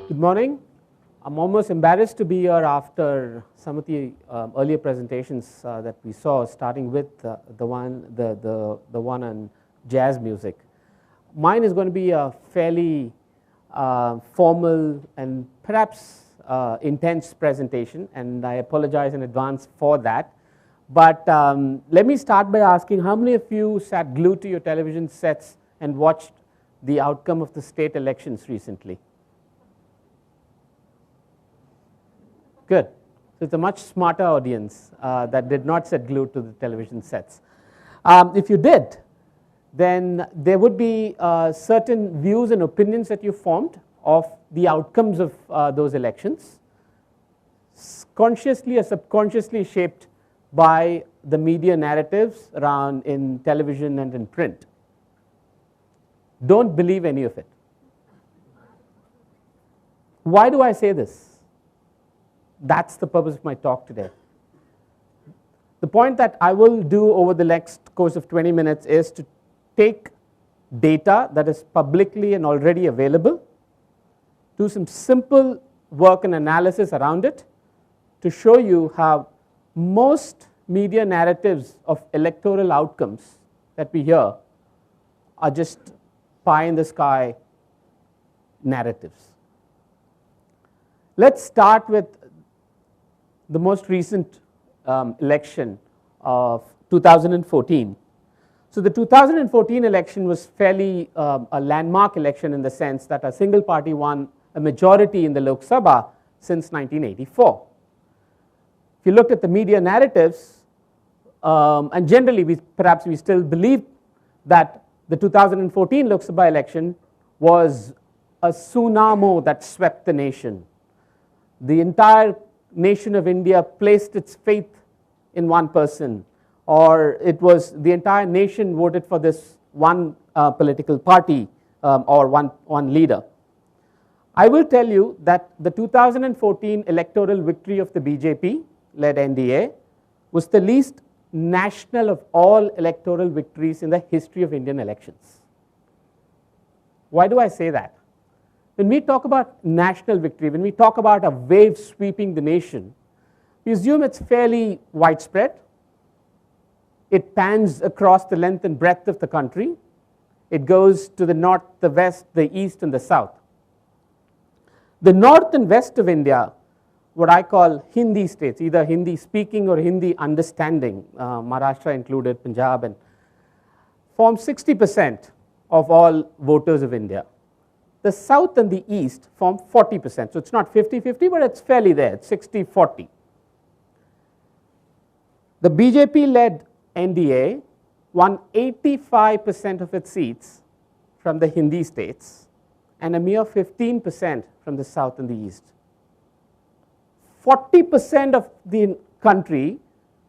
Good morning. I'm almost embarrassed to be here after some of the earlier presentations that we saw, starting with the one on jazz music. Mine is going to be a fairly formal and perhaps intense presentation, and I apologize in advance for that. But let me start by asking, how many of you sat glued to your television sets and watched the outcome of the state elections recently? Good. So it's a much smarter audience that did not sit glued to the television sets. If you did, then there would be certain views and opinions that you formed of the outcomes of those elections, consciously or subconsciously shaped by the media narratives around in television and in print. Don't believe any of it. Why do I say this? That's the purpose of my talk today. The point that I will do over the next course of 20 minutes is to take data that is publicly and already available, do some simple work and analysis around it to show you how most media narratives of electoral outcomes that we hear are just pie in the sky narratives. Let's start with the most recent election of 2014. So the 2014 election was fairly a landmark election in the sense that a single party won a majority in the Lok Sabha since 1984. If you looked at the media narratives, and generally perhaps we still believe that the 2014 Lok Sabha election was a tsunami that swept the nation. The entire nation of India placed its faith in one person, or it was the entire nation voted for this one political party or one leader. I will tell you that the 2014 electoral victory of the BJP-led NDA was the least national of all electoral victories in the history of Indian elections. Why do I say that? When we talk about national victory, when we talk about a wave sweeping the nation, we assume it's fairly widespread. It pans across the length and breadth of the country. It goes to the north, the west, the east, and the south. The north and west of India, what I call Hindi states, either Hindi speaking or Hindi understanding, Maharashtra included, Punjab, and form 60% of all voters of India. The south and the east form 40%. So it's not 50-50, but it's fairly there. It's 60-40. The BJP-led NDA won 85% of its seats from the Hindi states and a mere 15% from the south and the east. 40% of the country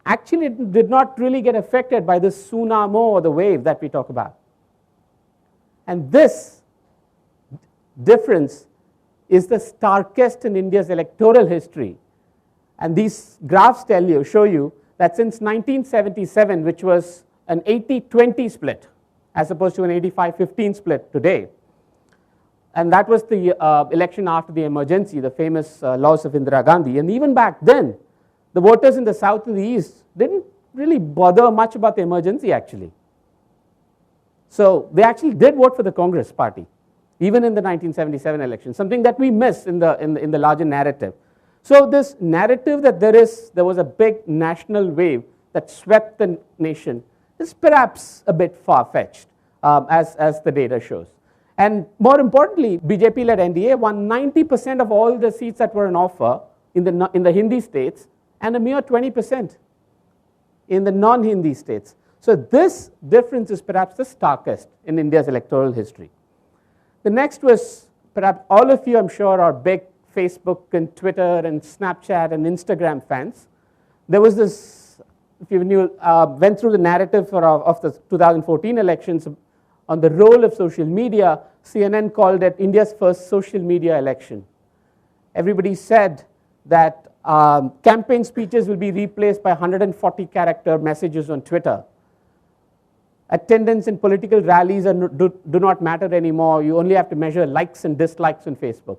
actually did not really get affected by this tsunami or the wave that we talk about. And this difference is the starkest in India's electoral history. And these graphs show you that since 1977, which was an 80-20 split as opposed to an 85-15 split today, and that was the election after the emergency, the famous loss of Indira Gandhi. And even back then, the voters in the south and the east didn't really bother much about the emergency actually. So they actually did vote for the Congress party, even in the 1977 election, something that we miss in the larger narrative. So this narrative that there was a big national wave that swept the nation is perhaps a bit far-fetched, as the data shows. And more importantly, BJP-led NDA won 90% of all the seats that were on offer in the Hindi states and a mere 20% in the non-Hindi states. So this difference is perhaps the starkest in India's electoral history. The next was, perhaps all of you I'm sure are big Facebook and Twitter and Snapchat and Instagram fans. There was this, if you went through the narrative of the 2014 elections on the role of social media, CNN called it India's first social media election. Everybody said that campaign speeches will be replaced by 140-character messages on Twitter. Attendance in political rallies do not matter anymore. You only have to measure likes and dislikes on Facebook.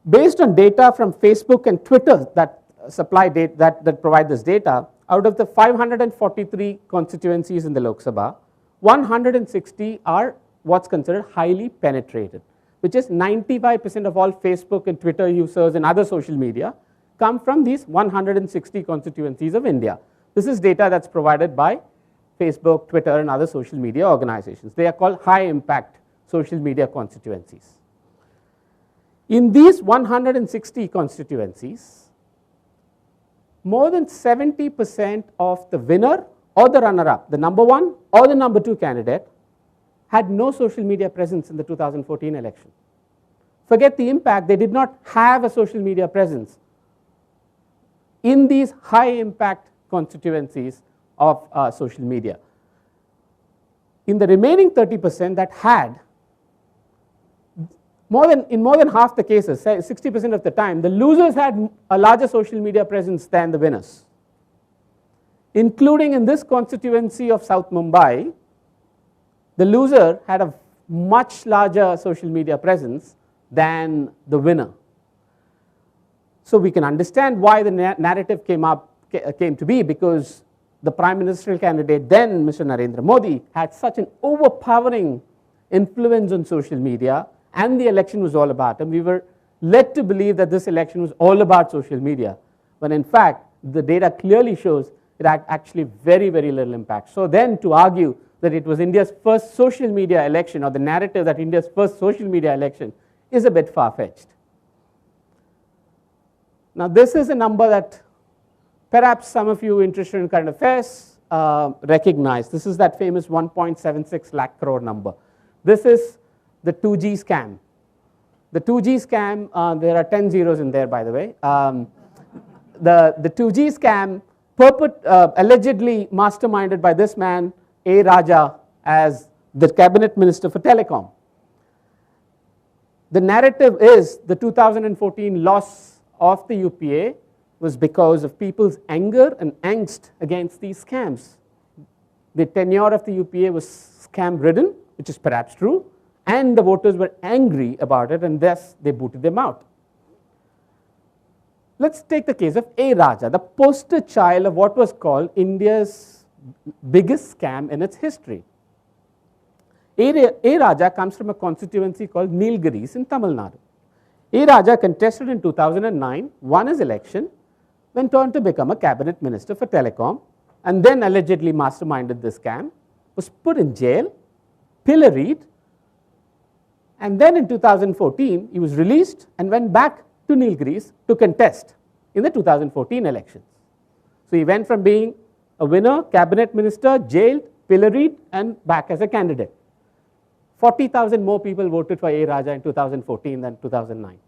Based on data from Facebook and Twitter that supply data, that provide this data, out of the 543 constituencies in the Lok Sabha, 160 are what's considered highly penetrated, which is 95% of all Facebook and Twitter users and other social media come from these 160 constituencies of India. This is data that's provided by Facebook, Twitter, and other social media organizations. They are called high impact social media constituencies. In these 160 constituencies, more than 70% of the winner or the runner-up, the number one or the number two candidate, had no social media presence in the 2014 election. Forget the impact, they did not have a social media presence in these high impact constituencies of social media. In the remaining 30% that had, in more than half the cases, 60% of the time, the losers had a larger social media presence than the winners. Including in this constituency of South Mumbai, the loser had a much larger social media presence than the winner. So we can understand why the narrative came to be, because the prime ministerial candidate then, Mr. Narendra Modi, had such an overpowering influence on social media, and the election was all about him. We were led to believe that this election was all about social media, when in fact the data clearly shows it had actually very, very little impact. So then to argue that it was India's first social media election, or the narrative that India's first social media election, is a bit far-fetched. Now this is a number that perhaps some of you interested in current affairs recognize. This is that famous 1.76 lakh crore number. This is the 2G scam. The 2G scam, there are 10 zeros in there, by the way. The 2G scam allegedly masterminded by this man, A. Raja, as the cabinet minister for telecom. The narrative is the 2014 loss of the UPA was because of people's anger and angst against these scams. The tenure of the UPA was scam ridden, which is perhaps true, and the voters were angry about it, and thus they booted them out. Let's take the case of A. Raja, the poster child of what was called India's biggest scam in its history. A. Raja comes from a constituency called Nilgiris in Tamil Nadu. A. Raja contested in 2009, won his election, went on to become a cabinet minister for telecom, and then allegedly masterminded this scam, was put in jail, pilloried, and then in 2014 he was released and went back to Nilgiris to contest in the 2014 elections. So he went from being a winner, cabinet minister, jailed, pilloried, and back as a candidate. 40,000 more people voted for A. Raja in 2014 than 2009.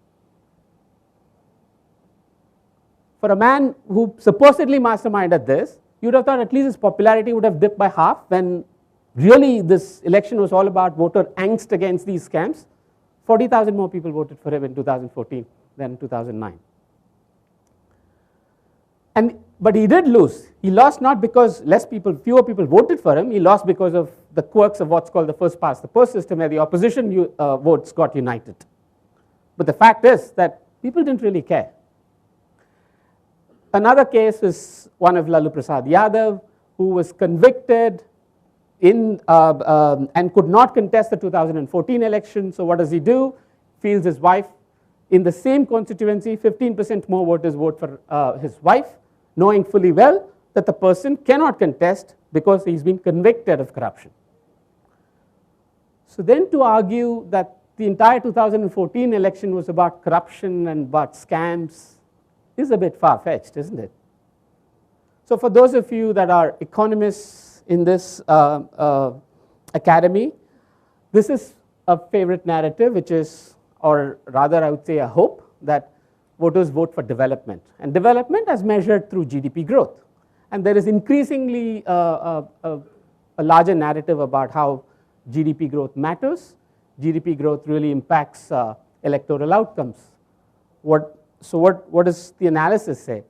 For a man who supposedly masterminded this, you would have thought at least his popularity would have dipped by half, when really this election was all about voter angst against these scams. 40,000 more people voted for him in 2014 than 2009. But he did lose. He lost not because fewer people voted for him. He lost because of the quirks of what's called the first past the post system, where the opposition votes got united. But the fact is that people didn't really care. Another case is one of Lalu Prasad Yadav, who was convicted and could not contest the 2014 election. So what does he do? Feels his wife in the same constituency, 15% more voters vote for his wife, knowing fully well that the person cannot contest because he's been convicted of corruption. So then to argue that the entire 2014 election was about corruption and about scams is a bit far-fetched, isn't it? So for those of you that are economists in this academy, this is a favorite narrative, which is, or rather I would say a hope, that voters vote for development, and development as measured through GDP growth. And there is increasingly a larger narrative about how GDP growth matters. GDP growth really impacts electoral outcomes. So what does the analysis say?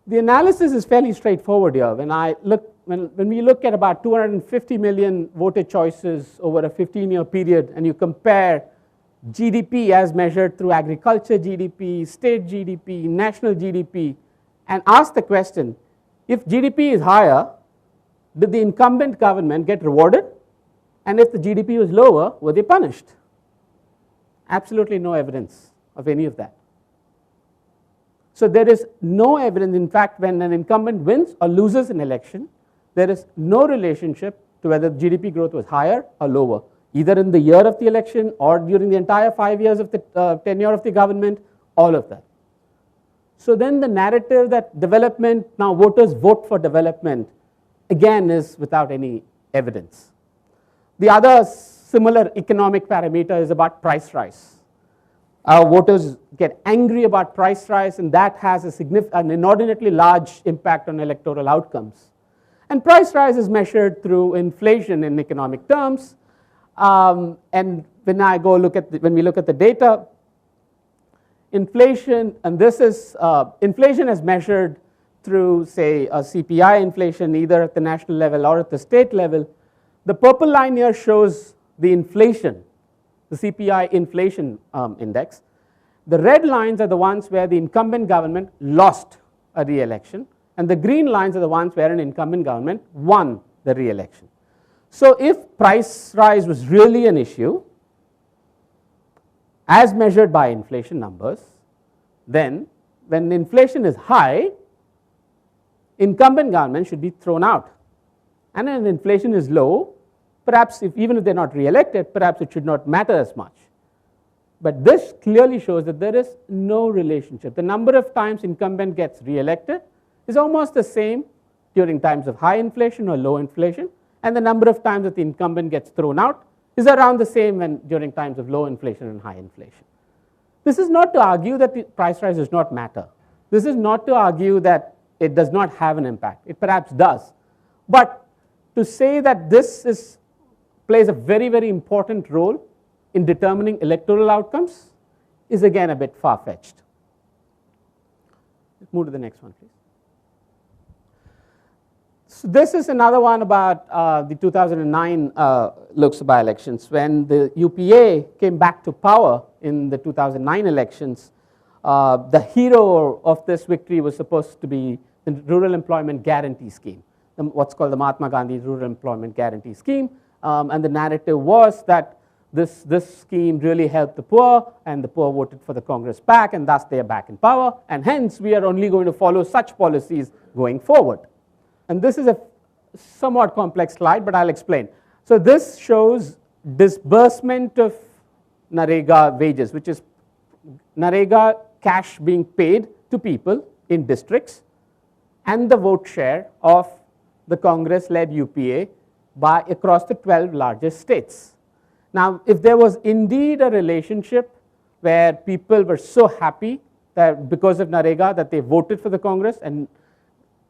The analysis is fairly straightforward here. When we look at about 250 million voter choices over a 15-year period, and you compare GDP as measured through agriculture GDP, state GDP, national GDP, and ask the question, if GDP is higher, did the incumbent government get rewarded? And if the GDP was lower, were they punished? Absolutely no evidence of any of that. So there is no evidence. In fact, when an incumbent wins or loses an election, there is no relationship to whether GDP growth was higher or lower, either in the year of the election or during the entire 5 years of the tenure of the government, all of that. So then the narrative that development, now voters vote for development, again is without any evidence. The other similar economic parameter is about price rise. Our voters get angry about price rise, and that has an inordinately large impact on electoral outcomes. And price rise is measured through inflation in economic terms. And when we look at the data, inflation, and this is inflation is measured through, say, a CPI inflation, either at the national level or at the state level. The purple line here shows the inflation, the CPI inflation index. The red lines are the ones where the incumbent government lost a re-election, and the green lines are the ones where an incumbent government won the re-election. So if price rise was really an issue, as measured by inflation numbers, then when inflation is high, incumbent government should be thrown out. And when inflation is low, perhaps even if they're not re-elected, perhaps it should not matter as much. But this clearly shows that there is no relationship. The number of times incumbent gets re-elected is almost the same during times of high inflation or low inflation, and the number of times that the incumbent gets thrown out is around the same during times of low inflation and high inflation. This is not to argue that the price rise does not matter. This is not to argue that it does not have an impact. It perhaps does. But to say that this plays a very, very important role in determining electoral outcomes is again a bit far-fetched. Let's move to the next one, please. So this is another one about the 2009 Lok Sabha elections. When the UPA came back to power in the 2009 elections, the hero of this victory was supposed to be the Rural Employment Guarantee Scheme, what's called the Mahatma Gandhi Rural Employment Guarantee Scheme. And the narrative was that this scheme really helped the poor, and the poor voted for the Congress back, and thus they are back in power, and hence we are only going to follow such policies going forward. And this is a somewhat complex slide, but I'll explain. So this shows disbursement of Narega wages, which is Narega cash being paid to people in districts, and the vote share of the Congress-led UPA across the 12 largest states. Now, if there was indeed a relationship where people were so happy that because of Narega that they voted for the Congress, and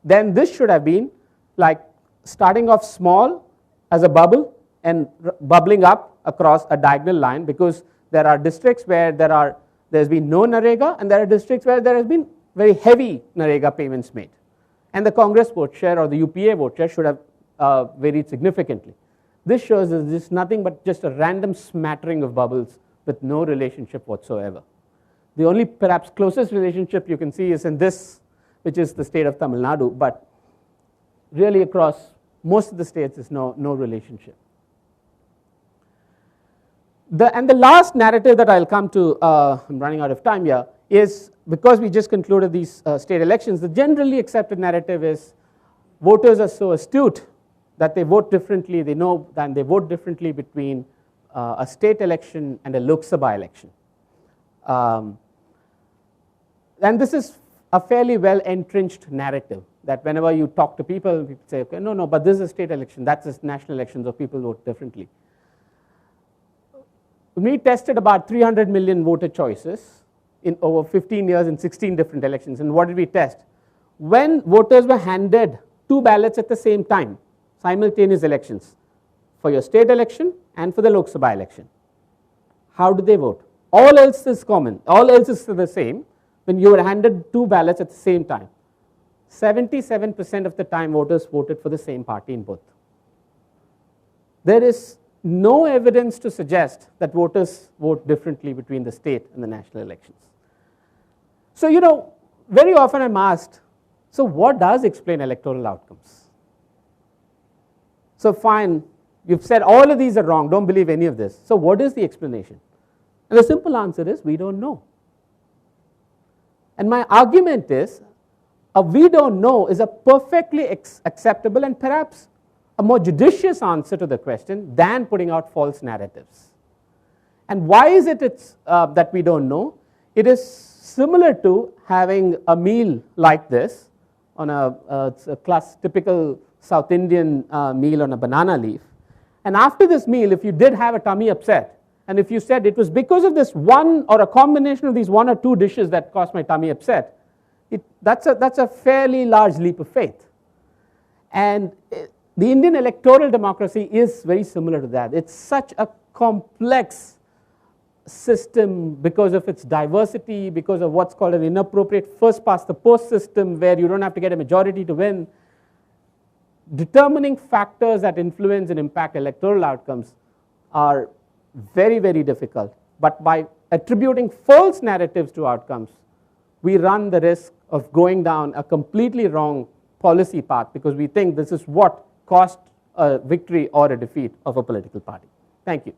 then this should have been like starting off small as a bubble and bubbling up across a diagonal line, because there are districts where there's been no Narega, and there are districts where there has been very heavy Narega payments made. And the Congress vote share or the UPA vote share should have varied significantly. This shows that this is nothing but just a random smattering of bubbles with no relationship whatsoever. The only perhaps closest relationship you can see is in this, which is the state of Tamil Nadu, but really across most of the states there's no relationship. And the last narrative that I'll come to, I'm running out of time here, is because we just concluded these state elections, the generally accepted narrative is voters are so astute that they vote differently, they know that they vote differently between a state election and a Lok Sabha election. And this is a fairly well entrenched narrative that whenever you talk to people, people say, okay, no, but this is a state election, that's a national election, so people vote differently. We tested about 300 million voter choices in over 15 years in 16 different elections. And what did we test? When voters were handed 2 ballots at the same time, simultaneous elections, for your state election and for the Lok Sabha election, how do they vote? All else is common, all else is the same. When you were handed 2 ballots at the same time, 77% of the time voters voted for the same party in both. There is no evidence to suggest that voters vote differently between the state and the national elections. So, you know, very often I'm asked, so what does explain electoral outcomes? So fine, you've said all of these are wrong, don't believe any of this. So what is the explanation? And the simple answer is we don't know. And my argument is, a we don't know is a perfectly acceptable and perhaps a more judicious answer to the question than putting out false narratives. And why is it that we don't know? It is similar to having a meal like this on it's a typical South Indian meal on a banana leaf. And after this meal, if you did have a tummy upset, and if you said it was because of this one or a combination of these one or two dishes that caused my tummy upset, that's a fairly large leap of faith. And the Indian electoral democracy is very similar to that. It's such a complex system because of its diversity, because of what's called an inappropriate first past the post system where you don't have to get a majority to win. Determining factors that influence and impact electoral outcomes are very, very difficult. But by attributing false narratives to outcomes, we run the risk of going down a completely wrong policy path because we think this is what cost a victory or a defeat of a political party. Thank you.